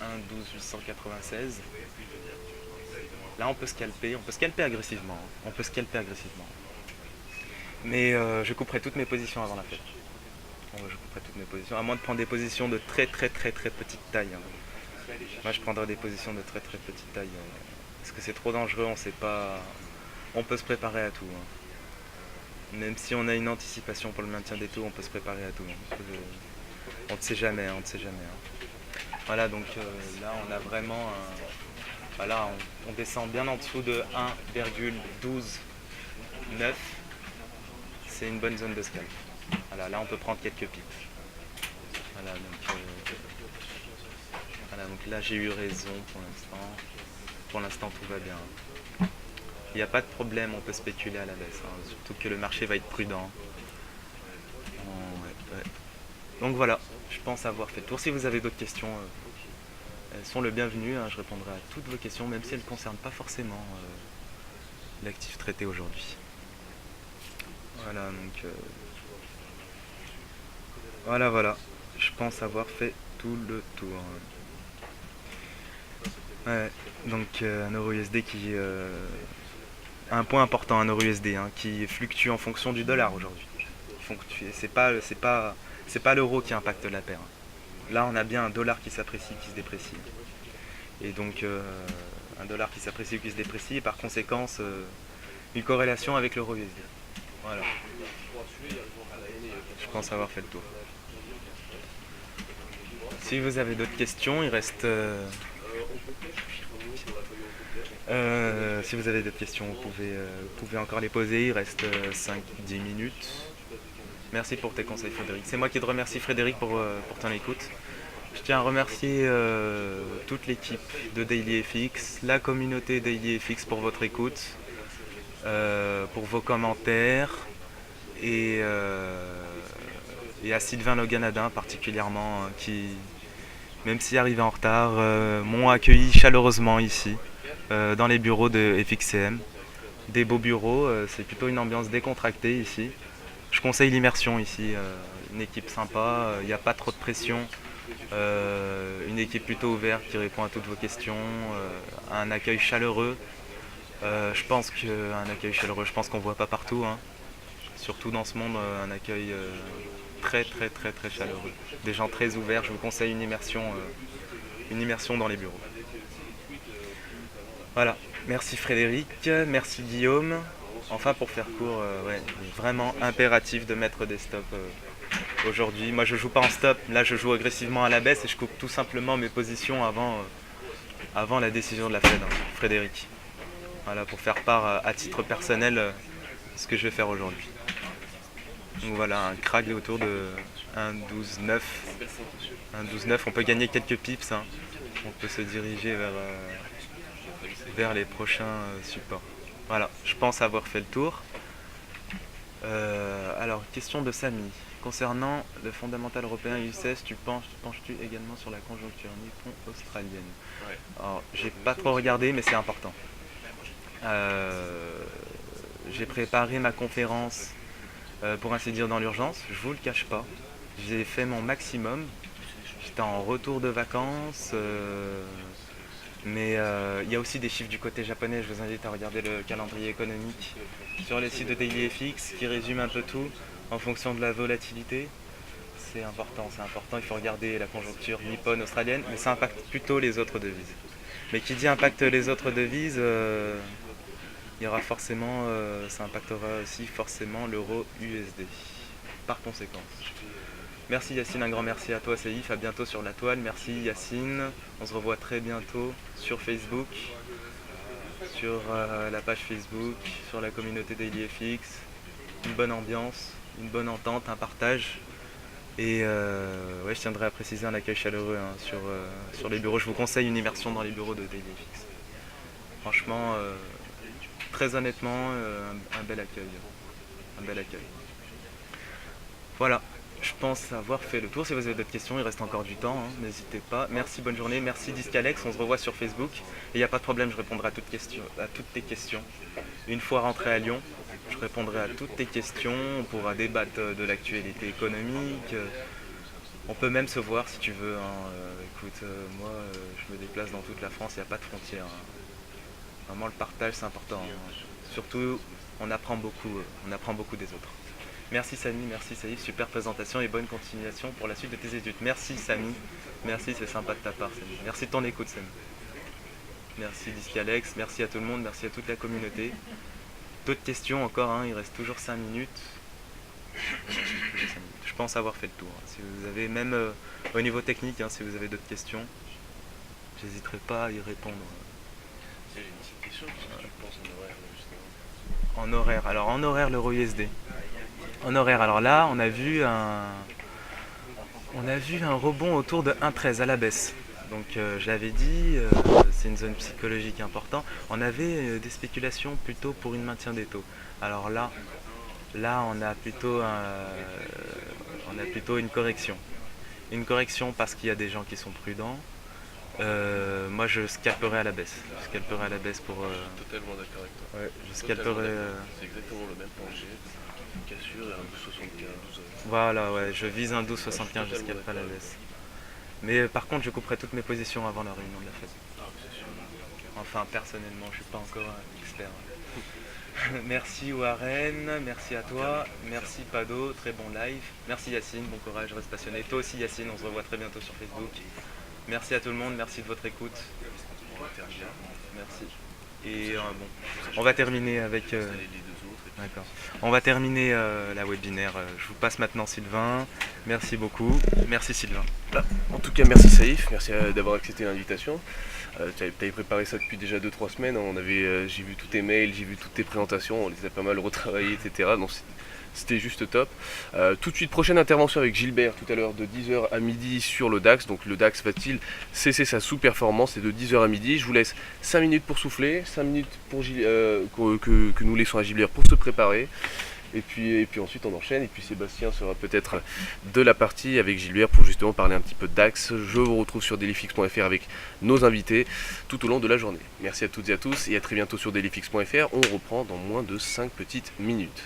1,12896. Là on peut scalper agressivement, hein. On peut scalper agressivement. Mais je couperai toutes mes positions avant la fête. Je couperai toutes mes positions, à moins de prendre des positions de très très très très petite taille, hein. Moi je prendrai des positions de très très petite taille, parce que c'est trop dangereux, on sait pas. On peut se préparer à tout, hein. Même si on a une anticipation pour le maintien des taux, on peut se préparer à tout, hein. On ne sait jamais, hein, on ne sait jamais, hein. Voilà, donc là on a vraiment voilà, on descend bien en dessous de 1,129. C'est une bonne zone de scalp. Voilà, là on peut prendre quelques pips. Voilà, donc là j'ai eu raison pour l'instant. Pour l'instant tout va bien. Il n'y a pas de problème, on peut spéculer à la baisse, hein. Surtout que le marché va être prudent. Ouais, ouais. Donc voilà, je pense avoir fait le tour. Si vous avez d'autres questions, elles sont le bienvenu, hein. Je répondrai à toutes vos questions, même si elles ne concernent pas forcément l'actif traité aujourd'hui. Voilà, donc voilà. Je pense avoir fait tout le tour. Ouais, donc un euro USD qui un point important, un euro USD, hein, qui fluctue en fonction du dollar aujourd'hui. C'est pas l'euro qui impacte la paire, hein. Là, on a bien un dollar qui s'apprécie, qui se déprécie. Et donc un dollar qui s'apprécie ou qui se déprécie, et par conséquence une corrélation avec l'euro USD. Voilà. Je pense avoir fait le tour. Si vous avez d'autres questions, il reste. Si vous avez d'autres questions, vous pouvez encore les poser. Il reste 5-10 minutes. Merci pour tes conseils, Frédéric. C'est moi qui te remercie, Frédéric, pour ton écoute. Je tiens à remercier toute l'équipe de DailyFX, la communauté DailyFX pour votre écoute, pour vos commentaires, et à Sylvain Loganadin particulièrement, qui, même s'il arrivait en retard, m'ont accueilli chaleureusement ici, dans les bureaux de FXCM. Des beaux bureaux, c'est plutôt une ambiance décontractée ici. Je conseille l'immersion ici, une équipe sympa, il n'y a pas trop de pression. Une équipe plutôt ouverte qui répond à toutes vos questions, un accueil chaleureux. Je pense qu'on voit pas partout, hein. Surtout dans ce monde, un accueil très très très très chaleureux. Des gens très ouverts. Je vous conseille une immersion dans les bureaux. Voilà. Merci Frédéric, merci Guillaume. Enfin, pour faire court, ouais, il est vraiment impératif de mettre des stops aujourd'hui. Moi je joue pas en stop, là je joue agressivement à la baisse et je coupe tout simplement mes positions avant la décision de la Fed, hein, Frédéric. Voilà, pour faire part à titre personnel de ce que je vais faire aujourd'hui. Donc voilà, un crack autour de 1,12,9. 1,12,9, on peut gagner quelques pips, hein. On peut se diriger vers les prochains supports. Voilà, je pense avoir fait le tour. Alors, question de Samy. Concernant le fondamental européen UCS, penches-tu également sur la conjoncture nippon-australienne? Ouais. Alors, j'ai pas trop regardé, mais c'est important. J'ai préparé ma conférence, pour ainsi dire, dans l'urgence. Je vous le cache pas. J'ai fait mon maximum. J'étais en retour de vacances. Mais il y a aussi des chiffres du côté japonais. Je vous invite à regarder le calendrier économique sur les sites de DailyFX qui résume un peu tout en fonction de la volatilité. C'est important. Il faut regarder la conjoncture nippone, australienne, mais ça impacte plutôt les autres devises. Mais qui dit impacte les autres devises, il y aura forcément, ça impactera aussi forcément l'euro USD. Par conséquent. Merci Yacine, un grand merci à toi Seif, à bientôt sur la toile. Merci Yacine, on se revoit très bientôt sur Facebook, sur la page Facebook, sur la communauté DailyFX. Une bonne ambiance, une bonne entente, un partage. Et ouais, je tiendrai à préciser un accueil chaleureux hein, sur les bureaux. Je vous conseille une immersion dans les bureaux de DailyFX. Franchement, très honnêtement, un bel accueil. Un bel accueil. Voilà, je pense avoir fait le tour. Si vous avez d'autres questions, il reste encore du temps, hein, n'hésitez pas. Merci, bonne journée. Merci Discalex, on se revoit sur Facebook. Et il n'y a pas de problème, je répondrai à toutes tes questions. Une fois rentré à Lyon, je répondrai à toutes tes questions. On pourra débattre de l'actualité économique. On peut même se voir si tu veux. Hein. Écoute, moi, je me déplace dans toute la France, il n'y a pas de frontières. Hein. Vraiment, le partage, c'est important. Hein. Surtout, on apprend beaucoup des autres. Merci Samy, merci Saïf, super présentation et bonne continuation pour la suite de tes études. Merci Samy, merci, c'est sympa de ta part Samy. Merci de ton écoute Samy. Merci Discalex, merci à tout le monde, merci à toute la communauté. D'autres questions encore, hein, il reste toujours 5 minutes. Je pense avoir fait le tour. Hein. Si vous avez, même au niveau technique, hein, si vous avez d'autres questions, j'hésiterai pas à y répondre. J'ai une petite question, qu'est-ce que tu penses en horaire justement ? En horaire, alors en horaire l'euro USD. En horaire, alors là, on a vu un rebond autour de 1,13 à la baisse. Donc je l'avais dit, c'est une zone psychologique importante. On avait des spéculations plutôt pour une maintien des taux. Alors là on a plutôt une correction. Une correction parce qu'il y a des gens qui sont prudents. Moi je scalperai à la baisse. Je scalperai à la baisse pour. Je suis totalement d'accord avec toi. Ouais, je scalperai. C'est exactement le même plancher. Une cassure et un 12,75. Voilà, ouais, je vise un 12,75, je scalpe à la baisse. Mais par contre, je couperai toutes mes positions avant la réunion de la Fed. Ah, c'est sûr. Enfin, personnellement, je suis pas encore un expert. Merci Warren, merci à toi, merci Pado, très bon live. Merci Yacine, bon courage, reste passionné. Toi aussi Yacine, on se revoit très bientôt sur Facebook. Merci à tout le monde, merci de votre écoute. On va terminer. Merci. Et bon, on va terminer avec. Les deux autres. Et puis D'accord. On va terminer la webinaire. Je vous passe maintenant Sylvain. Merci beaucoup. Merci Sylvain. En tout cas, merci Saïf, merci d'avoir accepté l'invitation. Tu avais préparé ça depuis déjà 2-3 semaines. J'ai vu tous tes mails, j'ai vu toutes tes présentations, on les a pas mal retravaillées, etc. Donc c'était juste top. Tout de suite, prochaine intervention avec Gilbert tout à l'heure de 10h à midi sur le DAX. Donc le DAX va-t-il cesser sa sous-performance? C'est de 10h à midi. Je vous laisse 5 minutes pour souffler, 5 minutes pour que nous laissons à Gilbert pour se préparer. Et puis ensuite on enchaîne, et puis Sébastien sera peut-être de la partie avec Gilbert pour justement parler un petit peu de DAX. Je vous retrouve sur dailyfix.fr avec nos invités tout au long de la journée. Merci à toutes et à tous et à très bientôt sur dailyfix.fr. On reprend dans moins de 5 petites minutes.